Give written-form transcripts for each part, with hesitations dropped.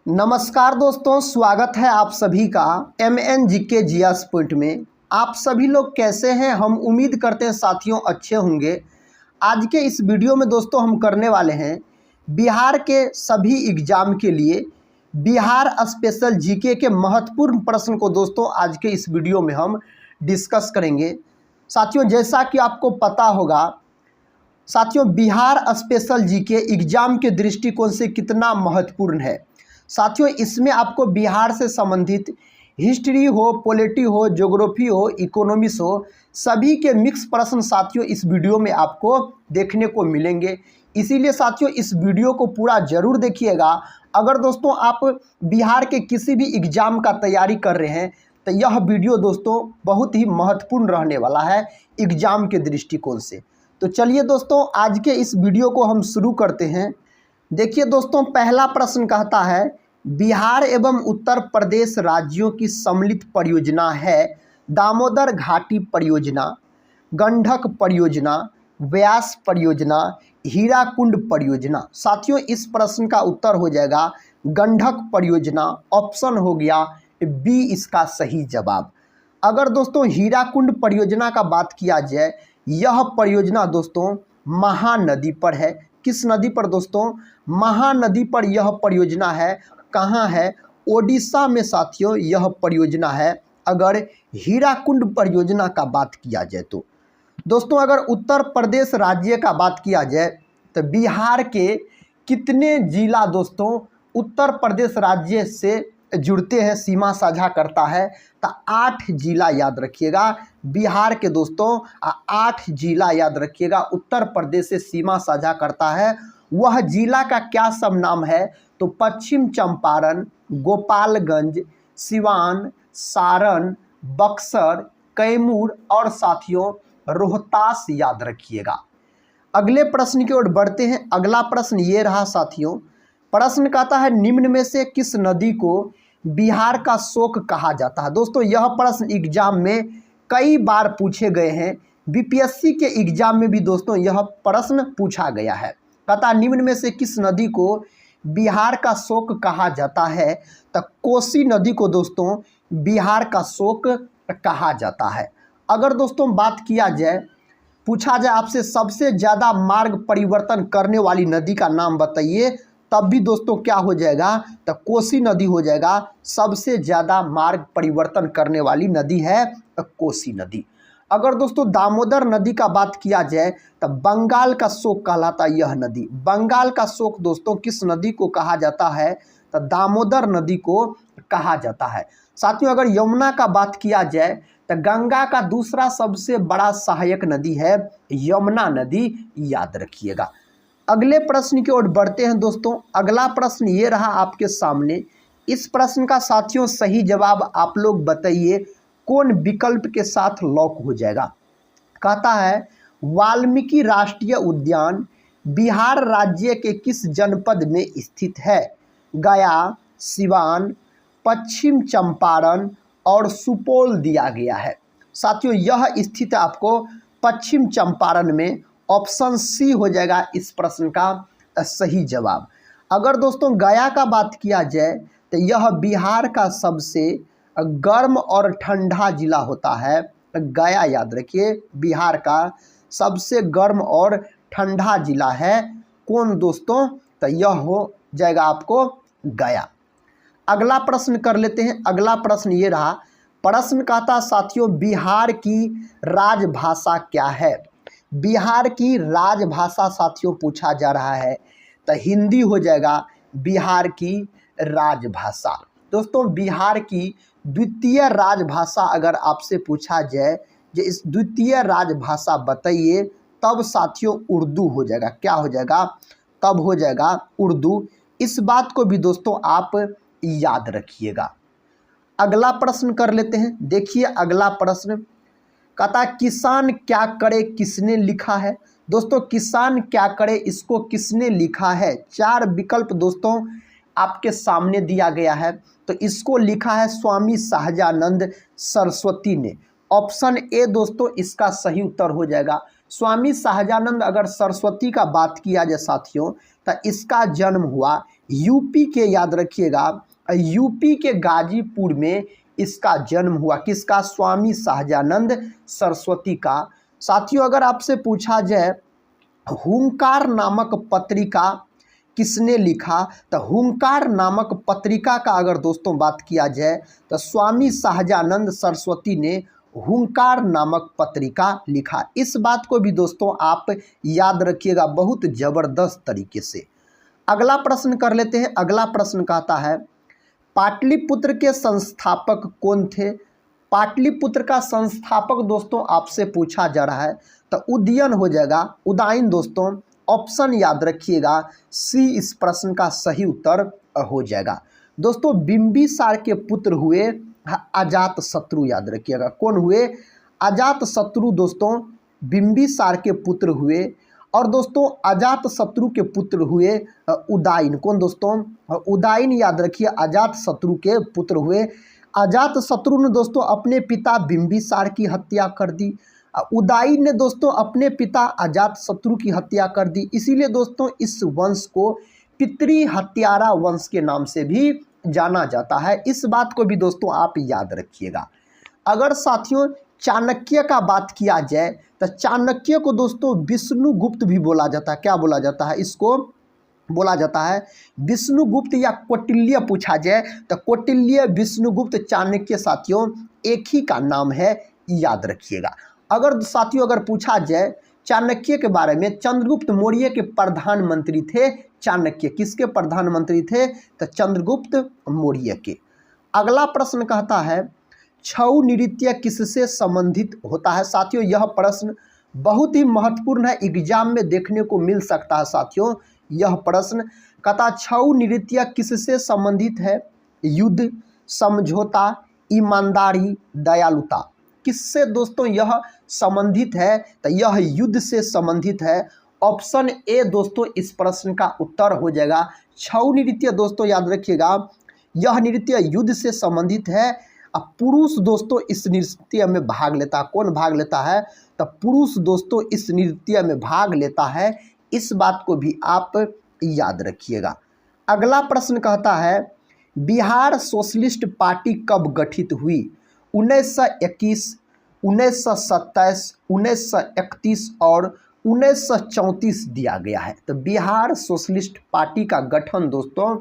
नमस्कार दोस्तों, स्वागत है आप सभी का MNGK GS पॉइंट में। आप सभी लोग कैसे हैं? हम उम्मीद करते हैं साथियों अच्छे होंगे। आज के इस वीडियो में दोस्तों हम करने वाले हैं बिहार के सभी एग्जाम के लिए बिहार स्पेशल जीके के महत्वपूर्ण प्रश्न को दोस्तों आज के इस वीडियो में हम डिस्कस करेंगे। साथियों, जैसा कि आपको पता होगा साथियों, बिहार स्पेशल जीके एग्जाम के दृष्टिकोण से कितना महत्वपूर्ण है। साथियों, इसमें आपको बिहार से संबंधित हिस्ट्री हो, पॉलिटी हो, ज्योग्राफी हो, इकोनॉमिक्स हो, सभी के मिक्स प्रश्न साथियों इस वीडियो में आपको देखने को मिलेंगे। इसीलिए साथियों इस वीडियो को पूरा जरूर देखिएगा। अगर दोस्तों आप बिहार के किसी भी एग्जाम का तैयारी कर रहे हैं तो यह वीडियो दोस्तों बहुत ही महत्वपूर्ण रहने वाला है एग्जाम के दृष्टिकोण से। तो चलिए दोस्तों आज के इस वीडियो को हम शुरू करते हैं। देखिए दोस्तों, पहला प्रश्न कहता है बिहार एवं उत्तर प्रदेश राज्यों की सम्मिलित परियोजना है दामोदर घाटी परियोजना, गंडक परियोजना, व्यास परियोजना, हीराकुंड परियोजना। साथियों इस प्रश्न का उत्तर हो जाएगा गंडक परियोजना। ऑप्शन हो गया बी इसका सही जवाब। अगर दोस्तों हीराकुंड परियोजना का बात किया जाए, यह परियोजना दोस्तों महानदी पर है। किस नदी पर दोस्तों? महानदी पर यह परियोजना है। कहाँ है? ओडिशा में साथियों यह परियोजना है। अगर हीराकुंड परियोजना का बात किया जाए तो दोस्तों अगर उत्तर प्रदेश राज्य का बात किया जाए तो बिहार के कितने जिला दोस्तों उत्तर प्रदेश राज्य से जुड़ते हैं, सीमा साझा करता है? तो 8 जिला याद रखिएगा। बिहार के दोस्तों 8 जिला याद रखिएगा उत्तर प्रदेश से सीमा साझा करता है। वह जिला का क्या सब नाम है? तो पश्चिम चंपारण, गोपालगंज, सिवान, सारण, बक्सर, कैमूर और साथियों रोहतास याद रखिएगा। अगले प्रश्न की ओर बढ़ते हैं। अगला प्रश्न ये रहा साथियों। प्रश्न कहता है निम्न में से किस नदी को बिहार का शोक कहा जाता है? दोस्तों यह प्रश्न एग्जाम में कई बार पूछे गए हैं। बीपीएससी के एग्जाम में भी दोस्तों यह प्रश्न पूछा गया है। कहता निम्न में से किस नदी को बिहार का शोक कहा जाता है? तो कोसी नदी को दोस्तों बिहार का शोक कहा जाता है। अगर दोस्तों बात किया जाए, पूछा जाए आपसे सबसे ज़्यादा मार्ग परिवर्तन करने वाली नदी का नाम बताइए, तब भी दोस्तों क्या हो जाएगा? तो कोसी नदी हो जाएगा। सबसे ज़्यादा मार्ग परिवर्तन करने वाली नदी है कोसी नदी। अगर दोस्तों दामोदर नदी का बात किया जाए तो बंगाल का शोक कहलाता यह नदी। बंगाल का शोक दोस्तों किस नदी को कहा जाता है? तो दामोदर नदी को कहा जाता है। साथियों अगर यमुना का बात किया जाए तो गंगा का दूसरा सबसे बड़ा सहायक नदी है यमुना नदी, याद रखिएगा। अगले प्रश्न की ओर बढ़ते हैं दोस्तों। अगला प्रश्न ये रहा आपके सामने। इस प्रश्न का साथियों सही जवाब आप लोग बताइए कौन विकल्प के साथ लॉक हो जाएगा? कहता है वाल्मीकि राष्ट्रीय उद्यान बिहार राज्य के किस जनपद में स्थित है? गया, सिवान, पश्चिम चंपारण और सुपौल दिया गया है। साथियों यह स्थित आपको पश्चिम चंपारण में। ऑप्शन सी हो जाएगा इस प्रश्न का सही जवाब। अगर दोस्तों गया का बात किया जाए तो यह बिहार का सबसे गर्म और ठंडा जिला होता है। गया याद रखिए बिहार का सबसे गर्म और ठंडा जिला है। कौन दोस्तों? तो यह हो जाएगा आपको गया। अगला प्रश्न कर लेते हैं। अगला प्रश्न ये रहा। प्रश्न कहता साथियों बिहार की राजभाषा क्या है? बिहार की राजभाषा साथियों पूछा जा रहा है तो हिंदी हो जाएगा बिहार की राजभाषा। दोस्तों बिहार की द्वितीय राजभाषा अगर आपसे पूछा जाए जो इस द्वितीय राजभाषा बताइए, तब साथियों उर्दू हो जाएगा। क्या हो जाएगा? तब हो जाएगा उर्दू। इस बात को भी दोस्तों आप याद रखिएगा। अगला प्रश्न कर लेते हैं। देखिए अगला प्रश्न कहता किसान क्या करे किसने लिखा है? दोस्तों किसान क्या करे इसको किसने लिखा है? 4 विकल्प दोस्तों आपके सामने दिया गया है। तो इसको लिखा है स्वामी सहजानंद सरस्वती ने। ऑप्शन ए दोस्तों इसका सही उत्तर हो जाएगा। स्वामी सहजानंद अगर सरस्वती का बात किया जाए साथियों, तो इसका जन्म हुआ यूपी के, याद रखिएगा, यूपी के गाजीपुर में इसका जन्म हुआ। किसका? स्वामी सहजानंद सरस्वती का। साथियों अगर आपसे पूछा जाए हुंकार नामक पत्रिका किसने लिखा, तो हुंकार नामक पत्रिका का अगर दोस्तों बात किया जाए तो स्वामी सहजानंद सरस्वती ने हुंकार नामक पत्रिका लिखा। इस बात को भी दोस्तों आप याद रखिएगा बहुत ज़बरदस्त तरीके से। अगला प्रश्न कर लेते हैं। अगला प्रश्न कहता है पाटलिपुत्र के संस्थापक कौन थे? पाटलिपुत्र का संस्थापक दोस्तों आपसे पूछा जा रहा है तो उदयन हो जाएगा, उदयन दोस्तों। ऑप्शन याद रखिएगा सी इस प्रश्न का सही उत्तर हो जाएगा। दोस्तों बिंबिसार के पुत्र हुए अजात शत्रु, याद रखिएगा। कौन हुए? अजात शत्रु दोस्तों बिंबिसार के पुत्र हुए। और दोस्तों अजात शत्रु के पुत्र हुए उदयन। कौन दोस्तों? उदयन, याद रखिए, अजात शत्रु के पुत्र हुए। अजात शत्रु ने दोस्तों अपने पिता बिंबिसार की हत्या कर दी। उदयन ने दोस्तों अपने पिता अजात शत्रु की हत्या कर दी। इसीलिए दोस्तों इस वंश को पितृ हत्यारा वंश के नाम से भी जाना जाता है। इस बात को भी दोस्तों आप याद रखिएगा। अगर साथियों चाणक्य का बात किया जाए तो चाणक्य को दोस्तों विष्णुगुप्त भी बोला जाता है। क्या बोला जाता है? इसको बोला जाता है विष्णुगुप्त या कौटिल्य पूछा जाए तो कौटिल्य, विष्णुगुप्त, चाणक्य साथियों एक ही का नाम है, याद रखिएगा। अगर साथियों अगर पूछा जाए चाणक्य के बारे में, चंद्रगुप्त मौर्य के प्रधानमंत्री थे चाणक्य। किसके प्रधानमंत्री थे? तो चंद्रगुप्त मौर्य के। अगला प्रश्न कहता है छऊ नृत्य किससे संबंधित होता है? साथियों यह प्रश्न बहुत ही महत्वपूर्ण है, एग्जाम में देखने को मिल सकता है। साथियों यह प्रश्न कहता छऊ नृत्य किससे संबंधित है? युद्ध, समझौता, ईमानदारी, दयालुता। किससे दोस्तों यह संबंधित है? तो यह युद्ध से संबंधित है। ऑप्शन ए दोस्तों इस प्रश्न का उत्तर हो जाएगा। छऊ नृत्य दोस्तों याद रखिएगा यह नृत्य युद्ध से संबंधित है। अब पुरुष दोस्तों इस नृत्य में भाग लेता है। कौन भाग लेता है? तो पुरुष दोस्तों इस नृत्य में भाग लेता है। इस बात को भी आप याद रखिएगा। अगला प्रश्न कहता है बिहार सोशलिस्ट पार्टी कब गठित हुई? 1921, 1927, 1931 और 1934 दिया गया है। तो बिहार सोशलिस्ट पार्टी का गठन दोस्तों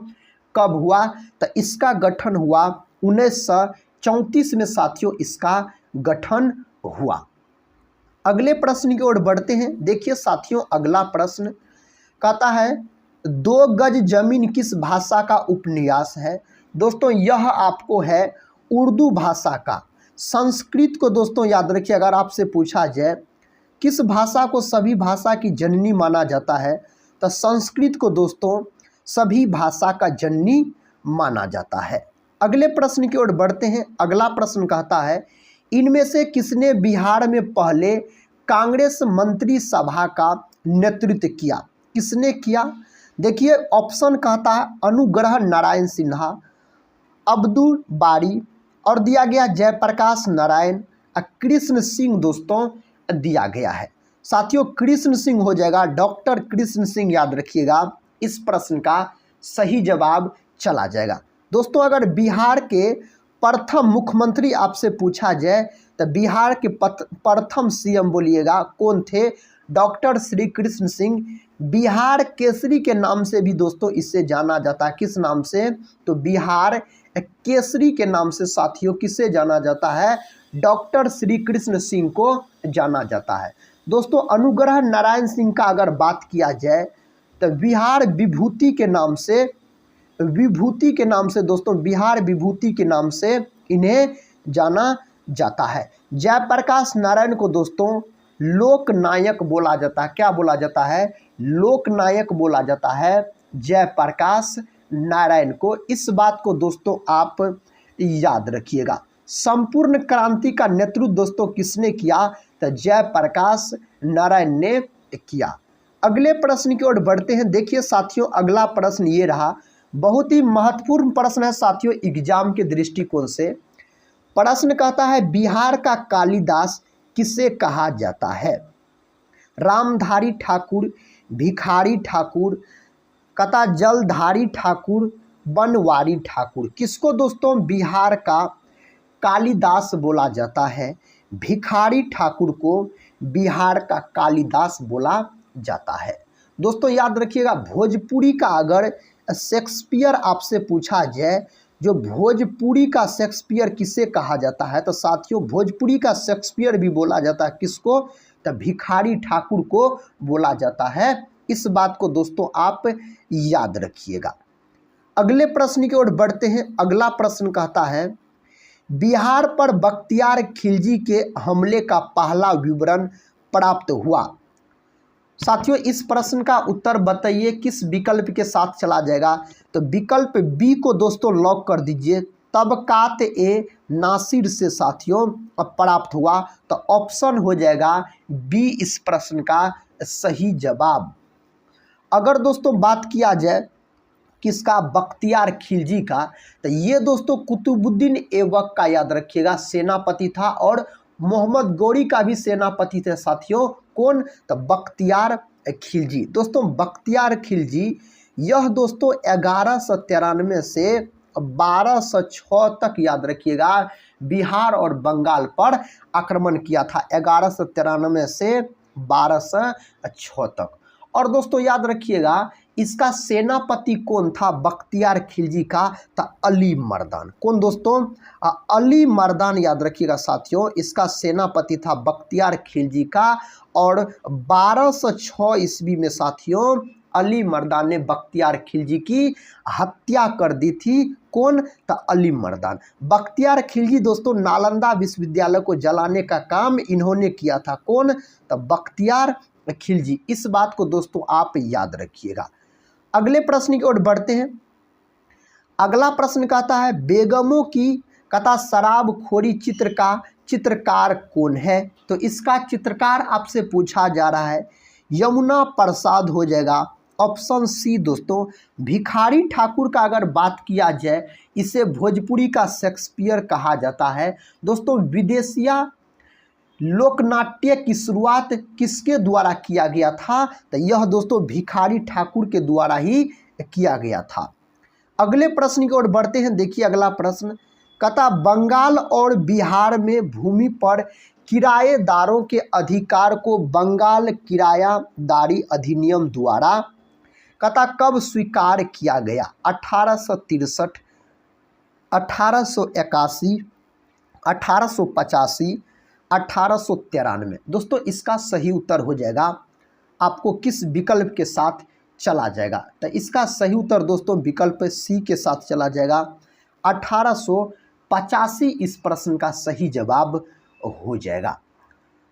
कब हुआ? तो इसका गठन हुआ 1934 में साथियों इसका गठन हुआ। अगले प्रश्न की ओर बढ़ते हैं। देखिए साथियों अगला प्रश्न कहता है 2 गज जमीन किस भाषा का उपन्यास है? दोस्तों यह आपको है उर्दू भाषा का। संस्कृत को दोस्तों याद रखिए अगर आपसे पूछा जाए किस भाषा को सभी भाषा की जननी माना जाता है तो संस्कृत को दोस्तों सभी भाषा का जननी माना जाता है। अगले प्रश्न की ओर बढ़ते हैं। अगला प्रश्न कहता है इनमें से किसने बिहार में पहले कांग्रेस मंत्री सभा का नेतृत्व किया? किसने किया? देखिए ऑप्शन कहता है अनुग्रह नारायण सिन्हा, अब्दुल बारी और दिया गया जयप्रकाश नारायण, कृष्ण सिंह दोस्तों दिया गया है। साथियों कृष्ण सिंह हो जाएगा, डॉक्टर कृष्ण सिंह, याद रखिएगा इस प्रश्न का सही जवाब चला जाएगा। दोस्तों अगर बिहार के प्रथम मुख्यमंत्री आपसे पूछा जाए तो बिहार के प्रथम सीएम बोलिएगा कौन थे? डॉक्टर श्री कृष्ण सिंह। बिहार केसरी के नाम से भी दोस्तों इससे जाना जाता है। किस नाम से? तो बिहार केसरी के नाम से साथियों किसे जाना जाता है? डॉक्टर श्री कृष्ण सिंह को जाना जाता है। दोस्तों अनुग्रह नारायण सिंह का अगर बात किया जाए तो बिहार विभूति के नाम से, दोस्तों बिहार विभूति के नाम से इन्हें जाना जाता है। जयप्रकाश नारायण को दोस्तों लोकनायक बोला जाता है। क्या बोला जाता है? लोकनायक बोला जाता है जयप्रकाश नारायण को। इस बात को दोस्तों आप याद रखिएगा। संपूर्ण क्रांति का नेतृत्व दोस्तों किसने किया? तो जयप्रकाश नारायण ने किया। अगले प्रश्न की ओर बढ़ते हैं। देखिए साथियों अगला प्रश्न ये रहा, बहुत ही महत्वपूर्ण प्रश्न है साथियों एग्जाम के दृष्टिकोण से। प्रश्न कहता है बिहार का कालिदास किसे कहा जाता है? रामधारी ठाकुर, भिखारी ठाकुर, कथा जलधारी ठाकुर, बनवारी ठाकुर। किसको दोस्तों बिहार का कालिदास बोला जाता है? भिखारी ठाकुर को बिहार का कालिदास बोला जाता है। दोस्तों याद रखिएगा, भोजपुरी का अगर शेक्सपियर आपसे पूछा जाए, जो भोजपुरी का शेक्सपियर किसे कहा जाता है, तो साथियों भोजपुरी का शेक्सपियर भी बोला जाता है किसको? तो भिखारी ठाकुर को बोला जाता है। इस बात को दोस्तों आप याद रखिएगा। अगले प्रश्न की ओर बढ़ते हैं। अगला प्रश्न कहता है, बिहार पर बख्तियार खिलजी के हमले का पहला विवरण प्राप्त हुआ। साथियों इस प्रश्न का उत्तर बताइए किस विकल्प के साथ चला जाएगा? तो विकल्प बी को दोस्तों लॉक कर दीजिए, तबकात ए नासिर से साथियों प्राप्त हुआ। तो ऑप्शन हो जाएगा बी इस प्रश्न का सही जवाब। अगर दोस्तों बात किया जाए किसका? बख्तियार खिलजी का, तो ये दोस्तों कुतुबुद्दीन ऐबक का याद रखिएगा सेनापति था, और मोहम्मद गौरी का भी सेनापति थे साथियों। कौन? तो बख्तियार खिलजी। दोस्तों बख्तियार खिलजी यह दोस्तों 1193 से 1206 तक याद रखिएगा बिहार और बंगाल पर आक्रमण किया था, 1193 से 1206 तक। और दोस्तों याद रखिएगा इसका सेनापति कौन था बख्तियार खिलजी का? तो अली मर्दान। कौन दोस्तों? अली मर्दान याद रखिएगा साथियों, इसका सेनापति था बख्तियार खिलजी का। और 1206 ईस्वी में साथियों अली मर्दान ने बख्तियार खिलजी की हत्या कर दी थी। कौन? तो अली मर्दान। बख्तियार खिलजी दोस्तों नालंदा विश्वविद्यालय को जलाने का काम इन्होंने किया था। कौन? तो बख्तियार खिलजी। इस बात को दोस्तों आप याद रखिएगा। अगले प्रश्न की ओर बढ़ते हैं। अगला प्रश्न कहता है, बेगमों की कथा शराबखोरी चित्र का चित्रकार कौन है? तो इसका चित्रकार आपसे पूछा जा रहा है, यमुना प्रसाद हो जाएगा। ऑप्शन सी दोस्तों भिखारी ठाकुर का अगर बात किया जाए, इसे भोजपुरी का शेक्सपियर कहा जाता है। दोस्तों विदेशिया लोकनाट्य की शुरुआत किसके द्वारा किया गया था? तो यह दोस्तों भिखारी ठाकुर के द्वारा ही किया गया था। अगले प्रश्न की ओर बढ़ते हैं। देखिए अगला प्रश्न कहता, बंगाल और बिहार में भूमि पर किराएदारों के अधिकार को बंगाल किरायादारी अधिनियम द्वारा कहता कब स्वीकार किया गया? 1863, 1881, 1885, 1893। दोस्तों इसका सही उत्तर हो जाएगा, आपको किस विकल्प के साथ चला जाएगा? तो इसका सही उत्तर दोस्तों विकल्प सी के साथ चला जाएगा, 1885 इस प्रश्न का सही जवाब हो जाएगा।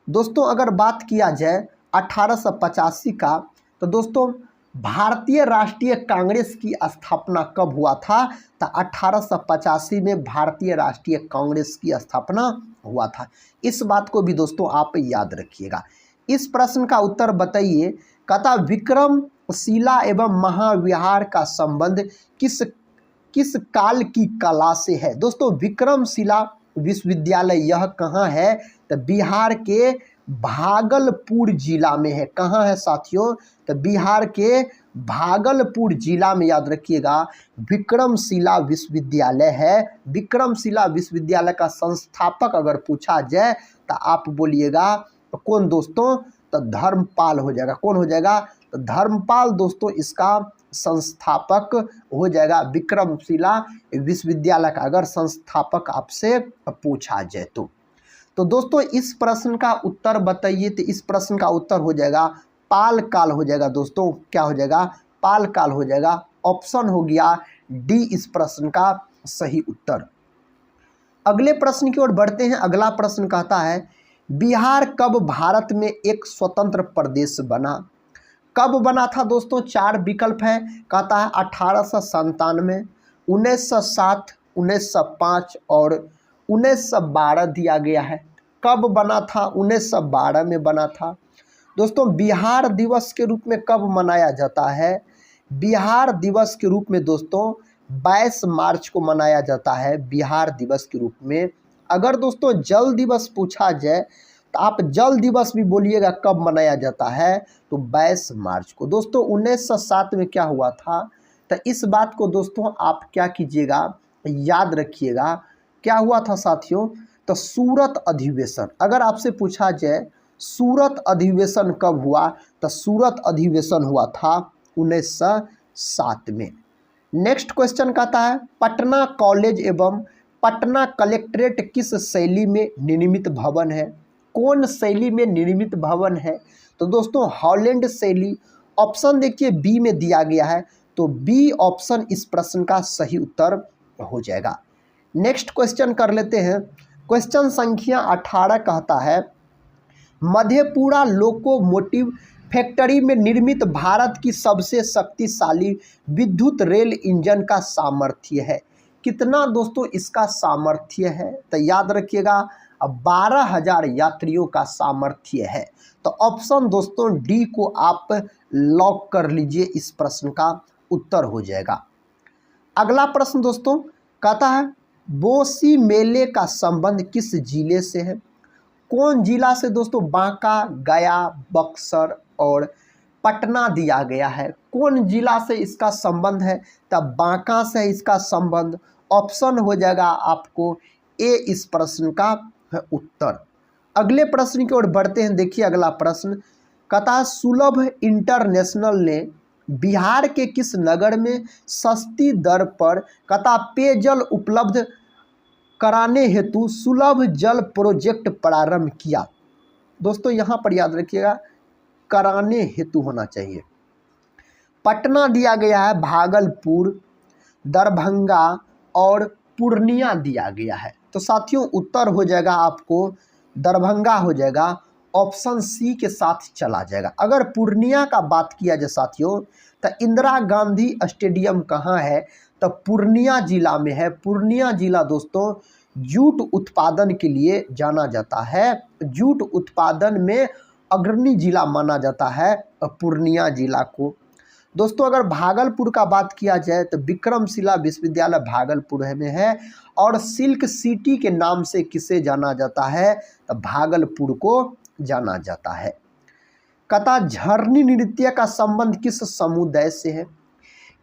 दोस्तों अगर बात किया जाए 1885 का, तो दोस्तों भारतीय राष्ट्रीय कांग्रेस की स्थापना कब हुआ था? तो 1885 में भारतीय राष्ट्रीय कांग्रेस की स्थापना हुआ था। इस बात को भी दोस्तों आप याद रखिएगा। इस प्रश्न का उत्तर बताइए, कहता विक्रमशिला एवं महाविहार का संबंध किस काल की कला से है? दोस्तों विक्रमशिला विश्वविद्यालय यह कहाँ है? तो बिहार के भागलपुर जिला में है। कहाँ है साथियों? तो बिहार के भागलपुर जिला में याद रखिएगा विक्रमशिला विश्वविद्यालय है। विक्रमशिला विश्वविद्यालय का संस्थापक अगर पूछा जाए तो आप बोलिएगा तो कौन दोस्तों? तो धर्मपाल हो जाएगा। कौन हो जाएगा? तो धर्मपाल दोस्तों इसका संस्थापक हो जाएगा। विक्रमशिला विश्वविद्यालय का अगर संस्थापक आपसे पूछा जाए तो दोस्तों इस प्रश्न का उत्तर बताइए। तो इस प्रश्न का उत्तर हो जाएगा पाल काल हो जाएगा। दोस्तों क्या हो जाएगा? पाल काल हो जाएगा। ऑप्शन हो गया डी इस प्रश्न का सही उत्तर। अगले प्रश्न की ओर बढ़ते हैं। अगला प्रश्न कहता है, बिहार कब भारत में एक स्वतंत्र प्रदेश बना? कब बना था दोस्तों? 4 विकल्प है। कहता है 1897, 1907, 1905 और 1912 दिया गया है। कब बना था? 1912 में बना था। दोस्तों बिहार दिवस के रूप में कब मनाया जाता है? बिहार दिवस के रूप में दोस्तों 22 मार्च को मनाया जाता है बिहार दिवस के रूप में। अगर दोस्तों जल दिवस पूछा जाए तो आप जल दिवस भी बोलिएगा कब मनाया जाता है, तो 22 मार्च को। दोस्तों 1907 में क्या हुआ था, तो इस बात को दोस्तों आप क्या कीजिएगा, याद रखिएगा। क्या हुआ था साथियों, तो सूरत अधिवेशन। अगर आपसे पूछा जाए सूरत अधिवेशन कब हुआ, तो सूरत अधिवेशन हुआ था 1907 में। नेक्स्ट क्वेश्चन कहता है पटना कॉलेज एवं पटना कलेक्ट्रेट किस शैली में निर्मित भवन है। कौन शैली में निर्मित भवन है, तो दोस्तों हॉलैंड शैली। ऑप्शन देखिए बी में दिया गया है, तो बी ऑप्शन इस प्रश्न का सही उत्तर हो जाएगा। नेक्स्ट क्वेश्चन कर लेते हैं। क्वेश्चन संख्या 18 कहता है मधेपुरा लोकोमोटिव फैक्ट्री में निर्मित भारत की सबसे शक्तिशाली विद्युत रेल इंजन का सामर्थ्य है। कितना दोस्तों इसका सामर्थ्य है, तो याद रखिएगा 12,000 यात्रियों का सामर्थ्य है। तो ऑप्शन दोस्तों डी को आप लॉक कर लीजिए, इस प्रश्न का उत्तर हो जाएगा। अगला प्रश्न दोस्तों कहता है बोसी मेले का संबंध किस जिले से है। कौन जिला से दोस्तों, बांका, गया, बक्सर और पटना दिया गया है। कौन जिला से इसका संबंध है, तब बांका से इसका संबंध। ऑप्शन हो जाएगा आपको ए इस प्रश्न का उत्तर। अगले प्रश्न की ओर बढ़ते हैं। देखिए अगला प्रश्न कहता है सुलभ इंटरनेशनल ने बिहार के किस नगर में सस्ती दर पर कहता पेयजल उपलब्ध कराने हेतु सुलभ जल प्रोजेक्ट प्रारंभ किया। दोस्तों यहाँ पर याद रखिएगा कराने हेतु होना चाहिए। पटना दिया गया है, भागलपुर, दरभंगा और पूर्णिया दिया गया है। तो साथियों उत्तर हो जाएगा आपको दरभंगा हो जाएगा, ऑप्शन सी के साथ चला जाएगा। अगर पूर्णिया का बात किया जाए साथियों, तो इंदिरा गांधी स्टेडियम कहाँ है, तो पूर्णिया जिला में है। पूर्णिया जिला दोस्तों जूट उत्पादन के लिए जाना जाता है। जूट उत्पादन में अग्रणी जिला माना जाता है पूर्णिया जिला को। दोस्तों अगर भागलपुर का बात किया जाए तो विक्रमशिला विश्वविद्यालय भागलपुर में है, और सिल्क सिटी के नाम से किसे जाना जाता है, तो भागलपुर को जाना जाता है। कथा झरनी नृत्य का संबंध किस समुदाय से है।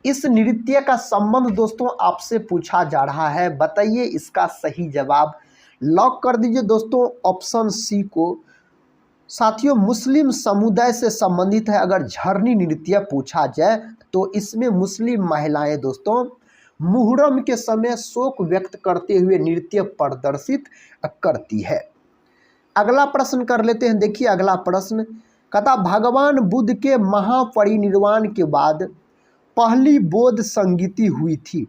इस नृत्य का संबंध दोस्तों आपसे पूछा जा रहा है, बताइए इसका सही जवाब। लॉक कर दीजिए दोस्तों ऑप्शन सी को। साथियों मुस्लिम समुदाय से संबंधित है। अगर झरनी नृत्य पूछा जाए तो इसमें मुस्लिम महिलाएं दोस्तों मुहर्रम के समय शोक व्यक्त करते हुए नृत्य प्रदर्शित करती है। अगला प्रश्न कर लेते हैं। देखिए अगला प्रश्न कहता भगवान बुद्ध के महापरिनिर्वाण के बाद पहली बौद्ध संगीति हुई थी।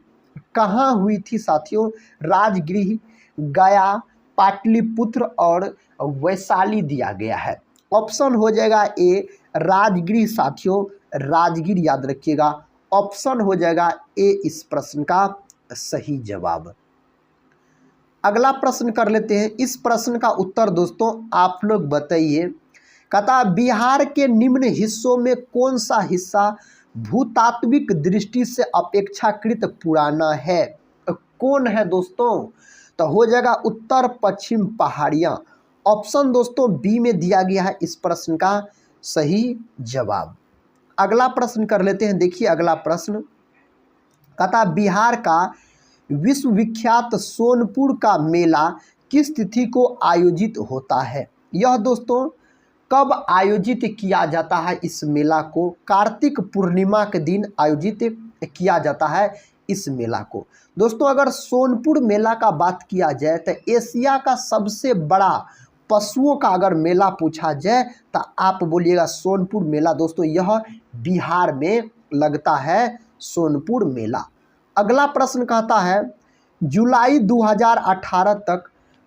कहाँ हुई थी साथियों, राजगृह, गया, पाटलिपुत्र और वैशाली दिया गया है। ऑप्शन हो जाएगा ए राजगृह। साथियों राजगीर याद रखिएगा, ऑप्शन हो जाएगा ए इस प्रश्न का सही जवाब। अगला प्रश्न कर लेते हैं। इस प्रश्न का उत्तर दोस्तों आप लोग बताइए। कहता बिहार के निम्न हिस्सों में कौन सा हिस्सा भूतात्विक दृष्टि से अपेक्षाकृत पुराना है। कौन है दोस्तों, तो हो जाएगा उत्तर पश्चिम पहाड़ियाँ। ऑप्शन दोस्तों बी में दिया गया है इस प्रश्न का सही जवाब। अगला प्रश्न कर लेते हैं। देखिए अगला प्रश्न कहता बिहार का विश्वविख्यात सोनपुर का मेला किस तिथि को आयोजित होता है। यह दोस्तों कब आयोजित किया जाता है इस मेला को, कार्तिक पूर्णिमा के दिन आयोजित किया जाता है इस मेला को। दोस्तों अगर सोनपुर मेला का बात किया जाए तो एशिया का सबसे बड़ा पशुओं का अगर मेला पूछा जाए तो आप बोलिएगा सोनपुर मेला। दोस्तों यह बिहार में लगता है सोनपुर मेला। अगला प्रश्न कहता है जुलाई 2018 तक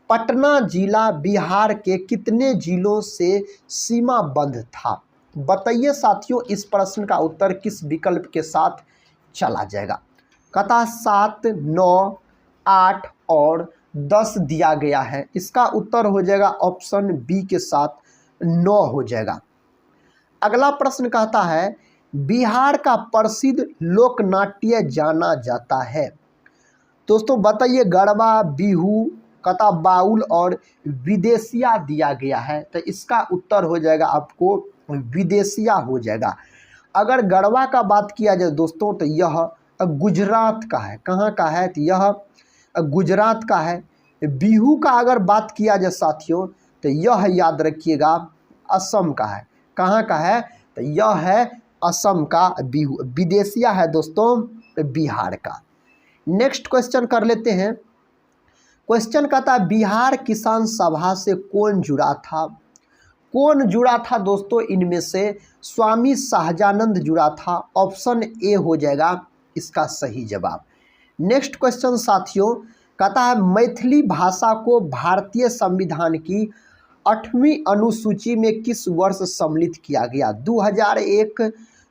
पटना जिला बिहार के कितने जिलों से सीमाबद्ध था। बताइए साथियों इस प्रश्न का उत्तर किस विकल्प के साथ चला जाएगा। कहता 7, 9, 8 और 10 दिया गया है। इसका उत्तर हो जाएगा ऑप्शन बी के साथ 9 हो जाएगा। अगला प्रश्न कहता है बिहार का प्रसिद्ध लोक नाट्य जाना जाता है। दोस्तों बताइए गरबा, बिहू, कहता बाउल और विदेशिया दिया गया है, तो इसका उत्तर हो जाएगा आपको विदेशिया हो जाएगा। अगर गढ़वा का बात किया जाए दोस्तों तो यह गुजरात का है। कहाँ का है? तो यह गुजरात का है। बिहू का अगर बात किया जाए साथियों तो यह याद रखिएगा असम का है। कहाँ का है? तो यह है असम का बिहू। विदेशिया है दोस्तों बिहार का। नेक्स्ट क्वेश्चन कर लेते हैं। क्वेश्चन कहता है बिहार किसान सभा से कौन जुड़ा था? कौन जुड़ा था दोस्तों? इनमें से स्वामी सहजानंद जुड़ा था। ऑप्शन ए हो जाएगा इसका सही जवाब। नेक्स्ट क्वेश्चन साथियों कहता है मैथिली भाषा को भारतीय संविधान की 8वीं अनुसूची में किस वर्ष सम्मिलित किया गया? 2001,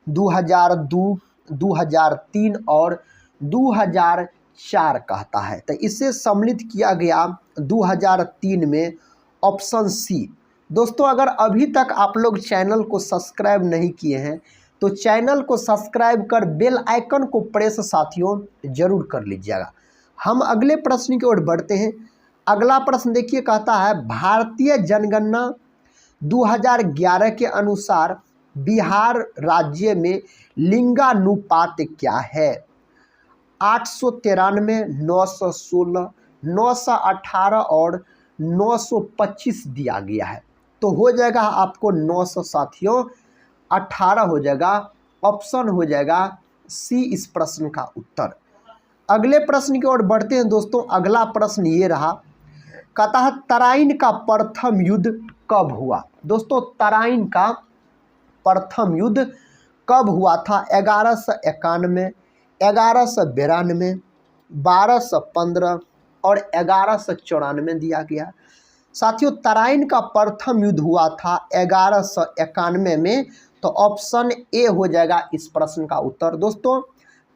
2002, 2003 और 2004 कहता है। तो इसे सम्मिलित किया गया 2003 में। Option C. दोस्तों अगर अभी तक आप लोग चैनल को सब्सक्राइब नहीं किए हैं तो चैनल को सब्सक्राइब कर बेल आइकन को प्रेस साथियों जरूर कर लीजिएगा। हम अगले प्रश्न की ओर बढ़ते हैं। अगला प्रश्न देखिए, कहता है भारतीय जनगणना 2011 के अनुसार बिहार राज्य में लिंगानुपात क्या है? 893, 916, 918 और 925 दिया गया है। तो हो जाएगा आपको 900 साथियों 18 हो जाएगा। ऑप्शन हो जाएगा सी इस प्रश्न का उत्तर। अगले प्रश्न की ओर बढ़ते हैं दोस्तों। अगला प्रश्न ये रहा, कहता है तराइन का प्रथम युद्ध कब हुआ? दोस्तों तराइन का प्रथम युद्ध कब हुआ था? 1191, 1192, 1215 और 1194 दिया गया। साथियों तराइन का प्रथम युद्ध हुआ था 1191 में। तो ऑप्शन ए हो जाएगा इस प्रश्न का उत्तर। दोस्तों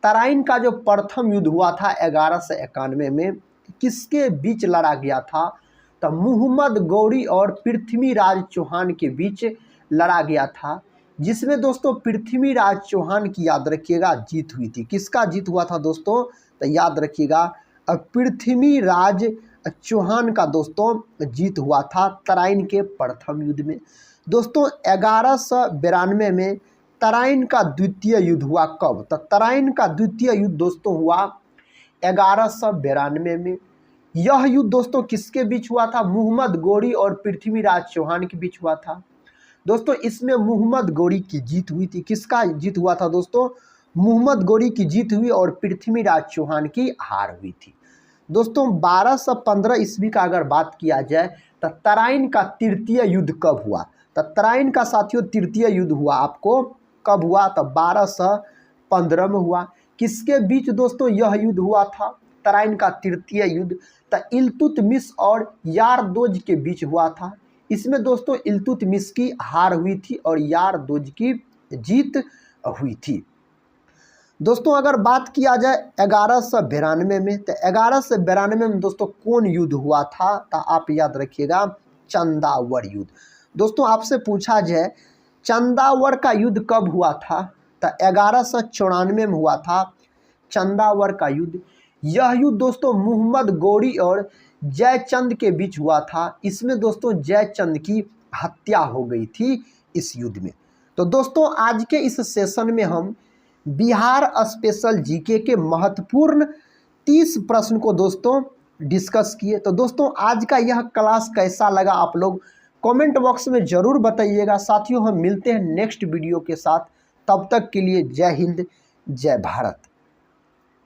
तराइन का जो प्रथम युद्ध हुआ था 1191 में किसके बीच लड़ा गया था? तो मोहम्मद गौरी और पृथ्वीराज चौहान के बीच लड़ा गया था, जिसमें दोस्तों पृथ्वीराज चौहान की याद रखिएगा जीत हुई थी। किसका जीत हुआ था दोस्तों? तो याद रखिएगा पृथ्वीराज चौहान का दोस्तों जीत हुआ था तराइन के प्रथम युद्ध में। दोस्तों 1192 में तराइन का द्वितीय युद्ध हुआ। कब? तो तराइन का द्वितीय युद्ध दोस्तों हुआ 1192 में। यह युद्ध दोस्तों किसके बीच हुआ था? मोहम्मद गौरी और पृथ्वीराज चौहान के बीच हुआ था। दोस्तों इसमें मोहम्मद गौरी की जीत हुई थी। किसका जीत हुआ था दोस्तों? मोहम्मद गौरी की जीत हुई और पृथ्वीराज चौहान की हार हुई थी। दोस्तों 1215 ईस्वी का अगर बात किया जाए तो तराइन का तृतीय युद्ध कब हुआ? तो तराइन का साथियों तृतीय युद्ध हुआ आपको कब हुआ? तो 1215 में हुआ। किसके बीच दोस्तों यह युद्ध हुआ था? तराइन का तृतीय युद्ध तो इल्तुतमिश और यारदोज के बीच हुआ था। इसमें दोस्तों इल्तुतमिश की हार हुई थी और यारदोज की जीत हुई थी। दोस्तों अगर बात किया जाए 1192 में, तो 1192 में दोस्तों कौन युद्ध हुआ था? तो आप याद रखिएगा चंदावर युद्ध। दोस्तों आपसे पूछा जाए चंदावर का युद्ध कब हुआ था? तो 1194 में हुआ था चंदावर का युद्ध। यह युद्ध दोस्तों मोहम्मद गौरी और जयचंद के बीच हुआ था। इसमें दोस्तों जयचंद की हत्या हो गई थी इस युद्ध में। तो दोस्तों आज के इस सेशन में हम बिहार स्पेशल जीके के महत्वपूर्ण 30 प्रश्न को दोस्तों डिस्कस किए। तो दोस्तों आज का यह क्लास कैसा लगा आप लोग कमेंट बॉक्स में ज़रूर बताइएगा। साथियों हम मिलते हैं नेक्स्ट वीडियो के साथ। तब तक के लिए जय हिंद, जय भारत।